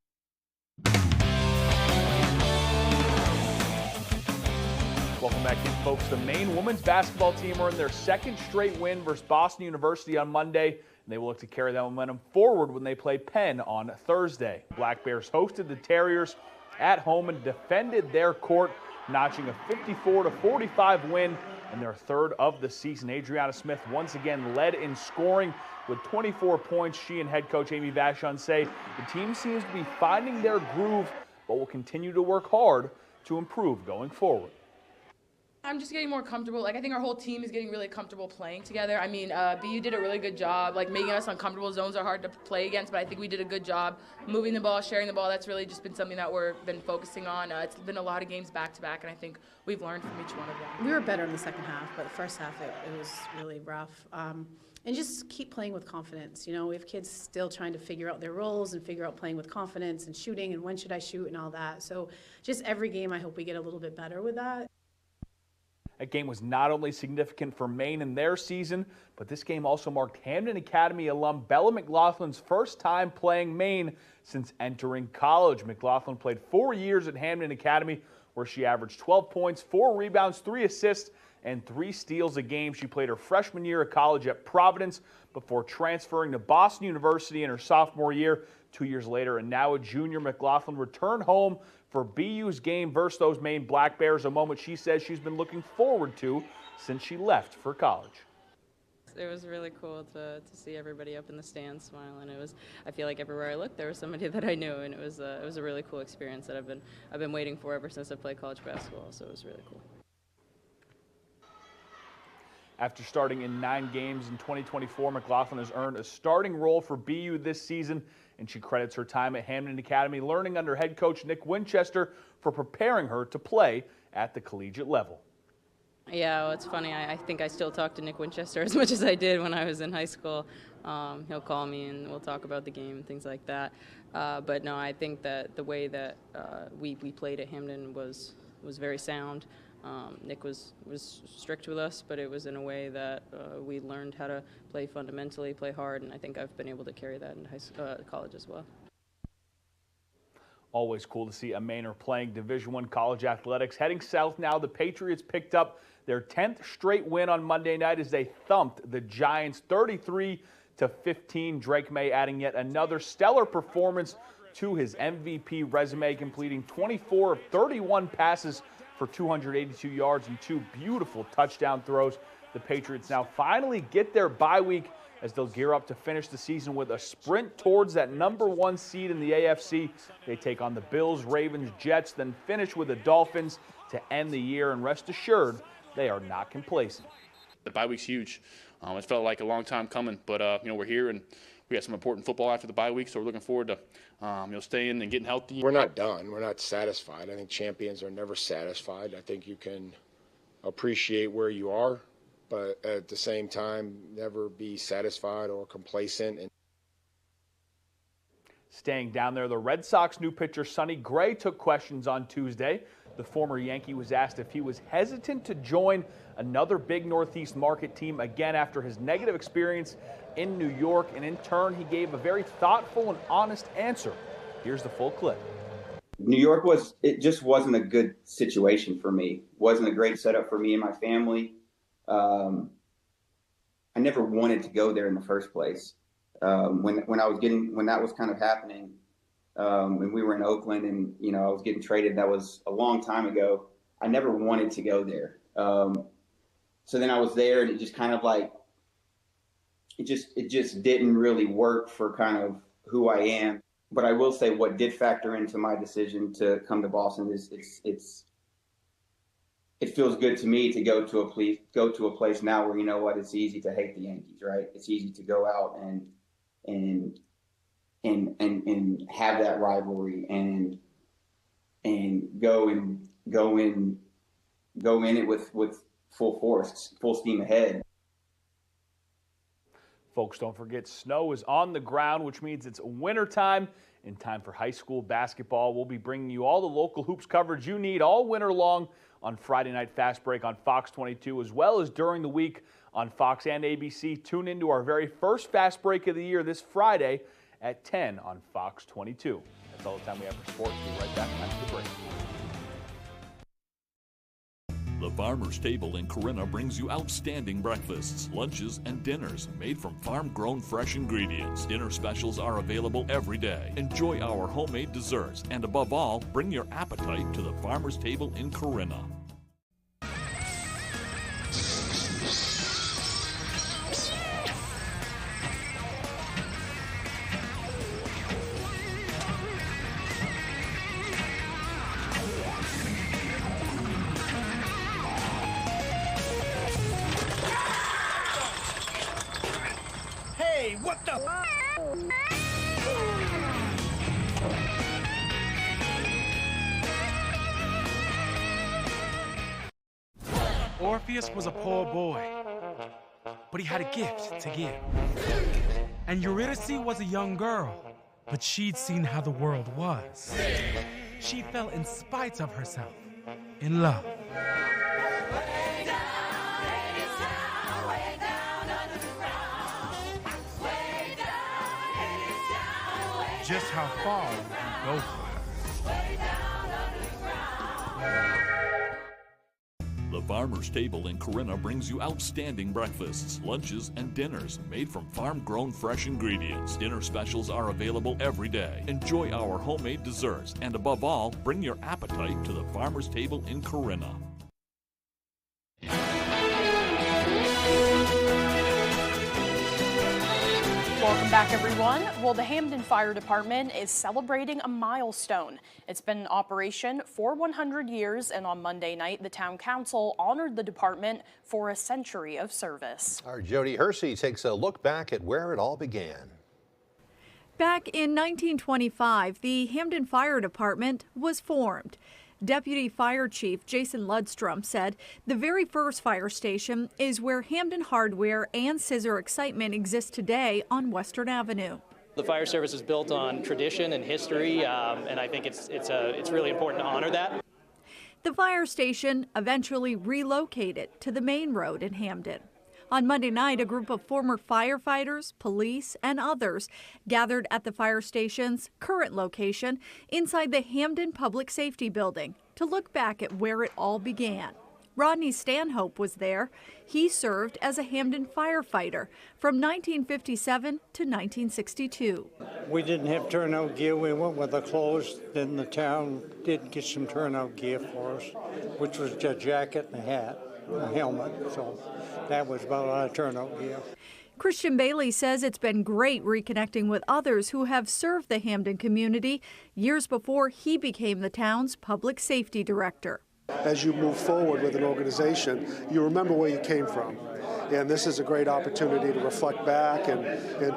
Welcome back in, folks. The Maine women's basketball team earned their second straight win versus Boston University on Monday, and they will look to carry that momentum forward when they play Penn on Thursday. Black Bears hosted the Terriers at home and defended their court, notching a 54-45 win and their third of the season. Adriana Smith once again led in scoring with 24 points. She and head coach Amy Vachon say the team seems to be finding their groove, but will continue to work hard to improve going forward. I'm just getting more comfortable. Like, I think our whole team is getting really comfortable playing together. I mean, BU did a really good job, like, making us uncomfortable. Zones are hard to play against, but I think we did a good job moving the ball, sharing the ball. That's really just been something that we've been focusing on. It's been a lot of games back-to-back, and I think we've learned from each one of them. We were better in the second half, but the first half it was really rough. And just keep playing with confidence. You know, we have kids still trying to figure out their roles and figure out playing with confidence and shooting and when should I shoot and all that. So just every game I hope we get a little bit better with that. That game was not only significant for Maine in their season, but this game also marked Hamden Academy alum Bella McLaughlin's first time playing Maine since entering college. McLaughlin played 4 years at Hamden Academy, where she averaged 12 points, 4 rebounds, 3 assists, and 3 steals a game. She played her freshman year of college at Providence before transferring to Boston University in her sophomore year 2 years later, and now a junior, McLaughlin returned home for BU's game versus those Maine Black Bears, a moment she says she's been looking forward to since she left for college. It was really cool to see everybody up in the stands smiling. I feel like everywhere I looked there was somebody that I knew, and it was a really cool experience that I've been waiting for ever since I played college basketball, so it was really cool. After starting in 9 games in 2024, McLaughlin has earned a starting role for BU this season, and she credits her time at Hamden Academy learning under head coach Nick Winchester for preparing her to play at the collegiate level. Yeah, well, it's funny. I think I still talk to Nick Winchester as much as I did when I was in high school. He'll call me and we'll talk about the game and things like that. But no, I think that the way that we played at Hamden was very sound. Nick was strict with us, but it was in a way that we learned how to play fundamentally, play hard, and I think I've been able to carry that into college as well. Always cool to see a Mainer playing Division I college athletics. Heading south now, the Patriots picked up their 10th straight win on Monday night as they thumped the Giants 33-15. Drake May adding yet another stellar performance to his MVP resume, completing 24 of 31 passes for 282 yards and 2 beautiful touchdown throws. The Patriots now finally get their bye week as they'll gear up to finish the season with a sprint towards that #1 seed in the AFC. They take on the Bills, Ravens, Jets, then finish with the Dolphins to end the year, and rest assured, they are not complacent. The bye week's huge. It felt like a long time coming, but we're here and we got some important football after the bye week, so we're looking forward to staying and getting healthy. We're not done. We're not satisfied. I think champions are never satisfied. I think you can appreciate where you are, but at the same time, never be satisfied or complacent. Staying down there, the Red Sox new pitcher Sonny Gray took questions on Tuesday. The former Yankee was asked if he was hesitant to join another big Northeast market team again after his negative experience in New York, and in turn, he gave a very thoughtful and honest answer. Here's the full clip. New York just wasn't a good situation for me. Wasn't a great setup for me and my family. I never wanted to go there in the first place. When that was kind of happening, when we were in Oakland and I was getting traded, that was a long time ago. I never wanted to go there. So then I was there, and it just kind of like it just didn't really work for kind of who I am. But I will say what did factor into my decision to come to Boston is it feels good to me to go to a place now where it's easy to hate the Yankees, right? It's easy to go out and have that rivalry and go in it with full force, full steam ahead. Folks, don't forget snow is on the ground, which means it's winter time. In time for high school basketball, we'll be bringing you all the local hoops coverage you need all winter long on Friday Night Fast Break on Fox 22, as well as during the week on Fox and ABC. Tune into our very first Fast Break of the year this Friday at 10 on Fox 22. That's all the time we have for sports. We'll be right back after the break. The Farmer's Table in Corinna brings you outstanding breakfasts, lunches, and dinners made from farm-grown fresh ingredients. Dinner specials are available every day. Enjoy our homemade desserts, and above all, bring your appetite to the Farmer's Table in Corinna. What the? Orpheus was a poor boy, but he had a gift to give. And Eurydice was a young girl, but she'd seen how the world was. She fell in spite of herself in love. Just how far would you go for her? The Farmer's Table in Corinna brings you outstanding breakfasts, lunches, and dinners made from farm-grown fresh ingredients. Dinner specials are available every day. Enjoy our homemade desserts, and above all, bring your appetite to the Farmer's Table in Corinna. Welcome back, everyone. Well, the Hamden Fire Department is celebrating a milestone. It's been in operation for 100 years, and on Monday night, the town council honored the department for a century of service. Our Jody Hersey takes a look back at where it all began. Back in 1925, the Hamden Fire Department was formed. Deputy Fire Chief Jason Ludstrom said the very first fire station is where Hamden hardware and scissor excitement exists today on Western Avenue. The fire service is built on tradition and history, and I think it's really important to honor that. The fire station eventually relocated to the main road in Hamden. On Monday night, a group of former firefighters, police, and others gathered at the fire station's current location inside the Hamden Public Safety Building to look back at where it all began. Rodney Stanhope was there. He served as a Hamden firefighter from 1957 to 1962. We didn't have turnout gear. We went with the clothes. Then the town did get some turnout gear for us, which was a jacket and a hat, a helmet. So that was about our turnout gear. Christian Bailey says it's been great reconnecting with others who have served the Hamden community years before he became the town's public safety director. As you move forward with an organization, you remember where you came from. And this is a great opportunity to reflect back and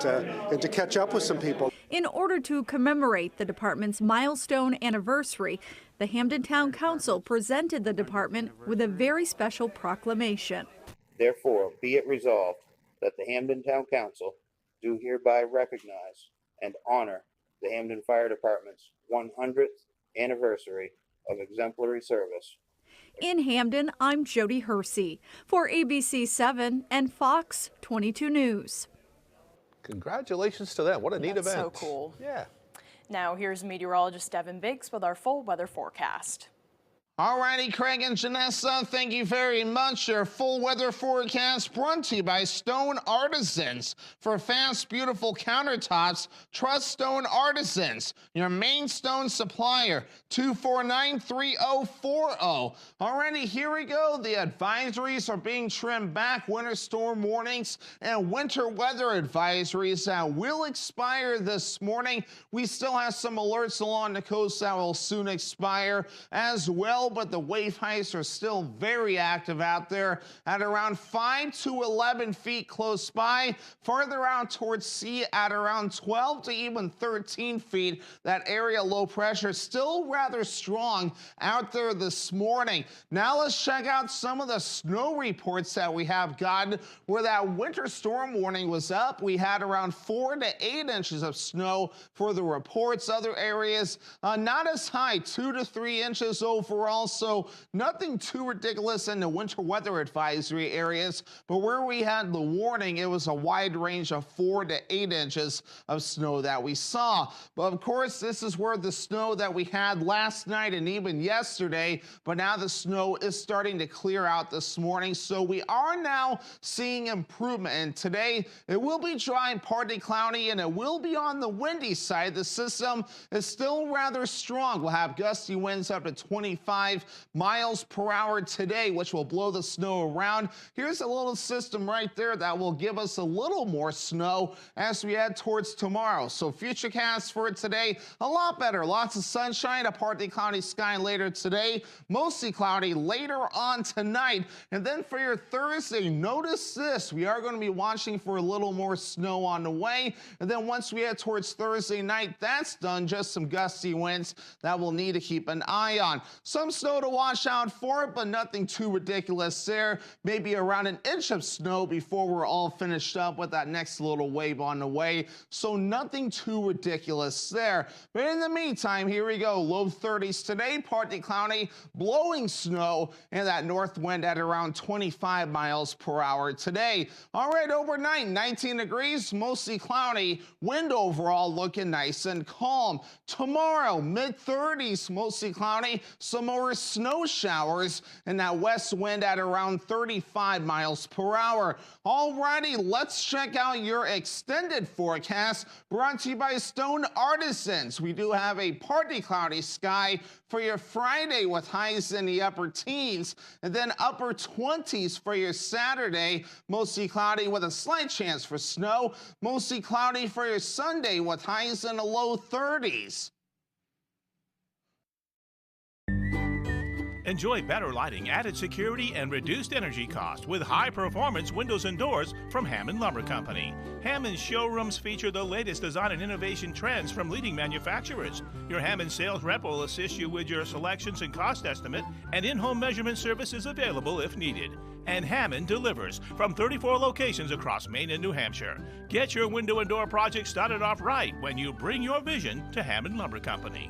to catch up with some people. In order to commemorate the department's milestone anniversary, the Hamden Town Council presented the department with a very special proclamation. Therefore, be it resolved that the Hamden Town Council do hereby recognize and honor the Hamden Fire Department's 100th anniversary of exemplary service. In Hamden, I'm Jody Hersey for ABC 7 and Fox 22 News. Congratulations to them. What a neat event. So cool. Yeah. Now here's meteorologist Devin Biggs with our full weather forecast. All righty, Craig and Janessa, thank you very much. Your full weather forecast brought to you by Stone Artisans. For fast, beautiful countertops, trust Stone Artisans, your main stone supplier, 249-3040. Alrighty, here we go. The advisories are being trimmed back. Winter storm warnings and winter weather advisories that will expire this morning. We still have some alerts along the coast that will soon expire as well, but the wave heights are still very active out there at around 5 to 11 feet close by. Farther out towards sea at around 12 to even 13 feet. That area low pressure still rather strong out there this morning. Now let's check out some of the snow reports that we have gotten. Where that winter storm warning was up, we had around 4 to 8 inches of snow for the reports. Other areas not as high, 2 to 3 inches overall. So nothing too ridiculous in the winter weather advisory areas, but where we had the warning, it was a wide range of 4 to 8 inches of snow that we saw. But of course, this is where the snow that we had last night and even yesterday, but now the snow is starting to clear out this morning. So we are now seeing improvement. And today it will be dry and partly cloudy, and it will be on the windy side. The system is still rather strong. We'll have gusty winds up to 25 miles per hour today, which will blow the snow around. Here's a little system right there that will give us a little more snow as we head towards tomorrow. So futurecast for today, a lot better. Lots of sunshine, a partly cloudy sky later today, mostly cloudy later on tonight. And then for your Thursday, notice this. We are going to be watching for a little more snow on the way. And then once we head towards Thursday night, that's done. Just some gusty winds that we'll need to keep an eye on. Some snow to watch out for, but nothing too ridiculous there. Maybe around an inch of snow before we're all finished up with that next little wave on the way. So nothing too ridiculous there. But in the meantime, here we go. Low 30s today, partly cloudy, blowing snow, and that north wind at around 25 miles per hour today. All right, overnight, 19 degrees, mostly cloudy, wind overall looking nice and calm. Tomorrow, mid 30s, mostly cloudy, some more for snow showers and that west wind at around 35 miles per hour. Alrighty, let's check out your extended forecast brought to you by Stone Artisans. We do have a partly cloudy sky for your Friday with highs in the upper teens, and then upper 20s for your Saturday. Mostly cloudy with a slight chance for snow. Mostly cloudy for your Sunday with highs in the low 30s. Enjoy better lighting, added security, and reduced energy cost with high-performance windows and doors from Hammond Lumber Company. Hammond's showrooms feature the latest design and innovation trends from leading manufacturers. Your Hammond sales rep will assist you with your selections and cost estimate, and in-home measurement service is available if needed. And Hammond delivers from 34 locations across Maine and New Hampshire. Get your window and door project started off right when you bring your vision to Hammond Lumber Company.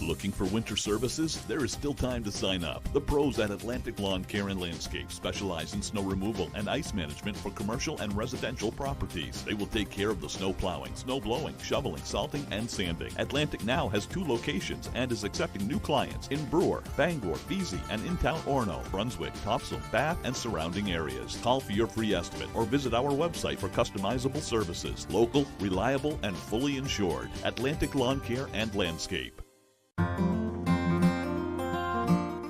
Looking for winter services? There is still time to sign up. The pros at Atlantic Lawn Care and Landscape specialize in snow removal and ice management for commercial and residential properties. They will take care of the snow plowing, snow blowing, shoveling, salting, and sanding. Atlantic now has 2 locations and is accepting new clients in Brewer, Bangor, Vesey, and in town Orono, Brunswick, Topsail, Bath, and surrounding areas. Call for your free estimate or visit our website for customizable services. Local, reliable, and fully insured. Atlantic Lawn Care and Landscape.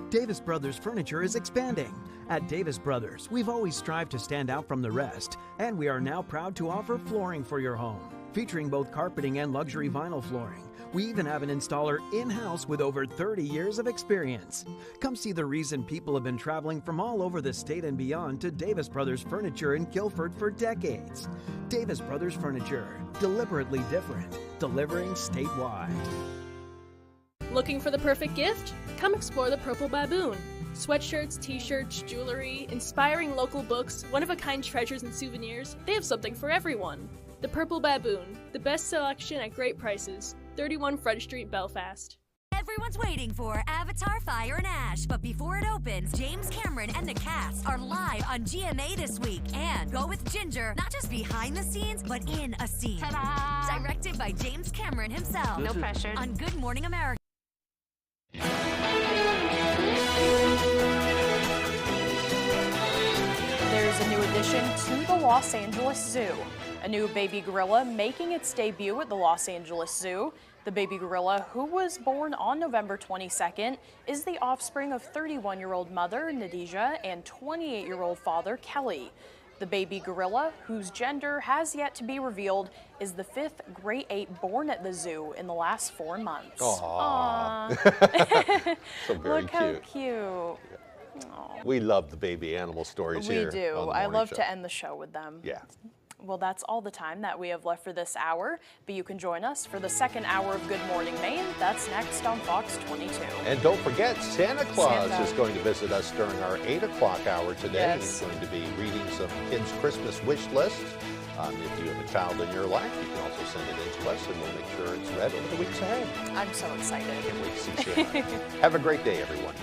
Davis Brothers Furniture is expanding. At Davis Brothers, we've always strived to stand out from the rest, and we are now proud to offer flooring for your home, featuring both carpeting and luxury vinyl flooring. We even have an installer in-house with over 30 years of experience. Come see the reason people have been traveling from all over the state and beyond to Davis Brothers Furniture in Guilford for decades. Davis Brothers Furniture, deliberately different, delivering statewide. Looking for the perfect gift? Come explore the Purple Baboon. Sweatshirts, t-shirts, jewelry, inspiring local books, one-of-a-kind treasures and souvenirs, they have something for everyone. The Purple Baboon, the best selection at great prices. 31 Front Street, Belfast. Everyone's waiting for Avatar Fire and Ash, but before it opens, James Cameron and the cast are live on GMA this week. And go with Ginger, not just behind the scenes, but in a scene. Ta-da! Directed by James Cameron himself. No pressure. On Good Morning America. There's a new addition to the Los Angeles Zoo. A new baby gorilla making its debut at the Los Angeles Zoo. The baby gorilla, who was born on November 22nd, is the offspring of 31-year-old mother Nadija and 28-year-old father Kelly. The baby gorilla, whose gender has yet to be revealed, is the 5th great ape born at the zoo in the last 4 months. Aww. So very Look cute. how cute. Aww. We love the baby animal stories here. We do. on the I morning love show. to end the show with them. Yeah. Well, that's all the time that we have left for this hour, but you can join us for the second hour of Good Morning Maine. That's next on Fox 22. And don't forget, Santa Claus Santa. is going to visit us during our 8 o'clock hour today. Yes. He's going to be reading some kids' Christmas wish lists. If you have a child in your life, you can also send it in to us, and we'll make sure it's read over the weeks ahead. I'm so excited. Can't wait to see Santa. Have a great day, everyone.